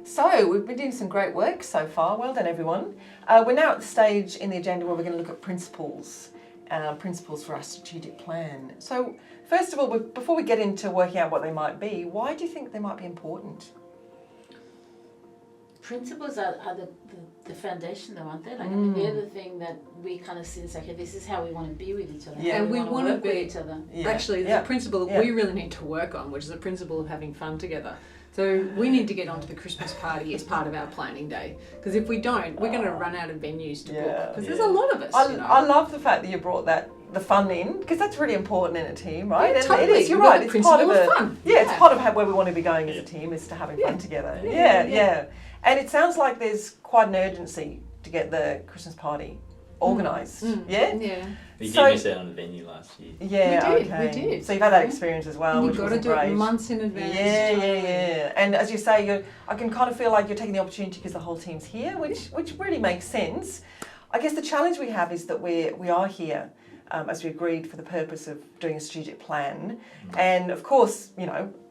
So we've been doing some great work so far. Well done, everyone. We're now at the stage in the agenda where we're going to look at principles for our strategic plan. So first of all, before we get into working out what they might be, why do you think they might be important? Principles are the foundation though, aren't they? Like, I mean, they're the thing that we kind of see and say, okay, this is how we want to be with each other. Yeah, and we want to work be with each other. Yeah. Actually, the principle that we really need to work on, which is the principle of having fun together. So we need to get onto the Christmas party as part of our planning day. Because if we don't, we're going to run out of venues to book. Because there's a lot of us. I love the fact that you brought the fun in, because that's really important in a team, right? Yeah, totally. It is, you're right. It's part of fun. Yeah, it's part of where we want to be going as a team, is to having fun together. Yeah. And it sounds like there's quite an urgency to get the Christmas party organised. Yeah? Yeah. You did miss out on the venue last year. Yeah, we did. So you've had that experience as well, which was great. You've got to do it months in advance. Yeah. And as you say, I can kind of feel like you're taking the opportunity because the whole team's here, which really makes sense. I guess the challenge we have is that we are here, as we agreed, for the purpose of doing a strategic plan. And of course,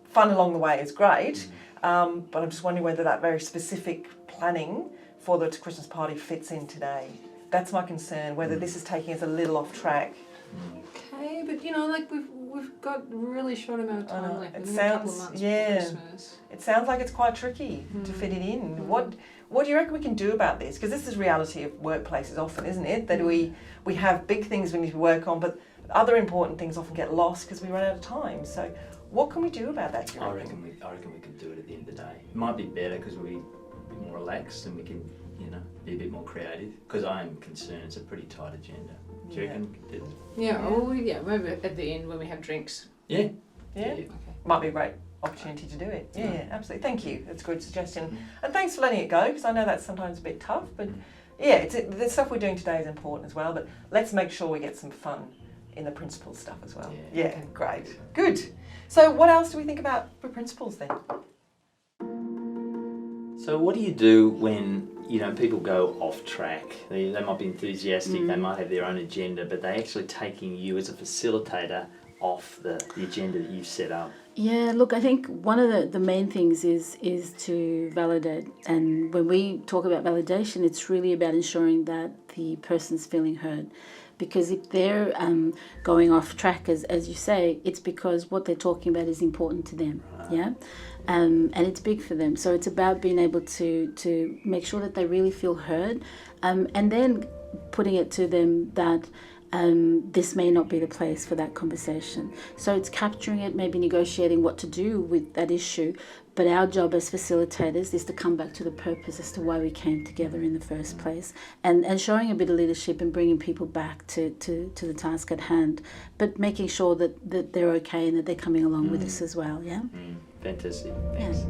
fun along the way is great, but I'm just wondering whether that very specific planning for the Christmas party fits in today. That's my concern, whether this is taking us a little off track. Okay, but we've got a really short amount of time left. It sounds It sounds like it's quite tricky to fit it in. What do you reckon we can do about this? Because this is reality of workplaces often, isn't it? That we have big things we need to work on, but other important things often get lost because we run out of time. So what can we do about that? I reckon we can do it at the end of the day. It might be better because we're a bit more relaxed and we can be a bit more creative, because I am concerned it's a pretty tight agenda. Do you reckon? Maybe at the end when we have drinks. Yeah. Okay. Might be a great opportunity to do it. Yeah, absolutely. Thank you. That's a good suggestion. And thanks for letting it go, because I know that's sometimes a bit tough, but the stuff we're doing today is important as well, but let's make sure we get some fun in the principles stuff as well. Yeah, great. Good. So what else do we think about for principles then? So what do you do when people go off track? They might be enthusiastic, they might have their own agenda, but they're actually taking you as a facilitator off the agenda that you've set up. Yeah, look, I think one of the main things is to validate. And when we talk about validation, it's really about ensuring that the person's feeling heard. Because if they're going off track, as you say, it's because what they're talking about is important to them, and it's big for them. So it's about being able to make sure that they really feel heard, and then putting it to them that this may not be the place for that conversation. So it's capturing it, maybe negotiating what to do with that issue. But our job as facilitators is to come back to the purpose as to why we came together in the first place, and showing a bit of leadership and bringing people back to the task at hand, but making sure that they're okay and that they're coming along with us as well. Yeah. Fantastic. Thanks. Yeah.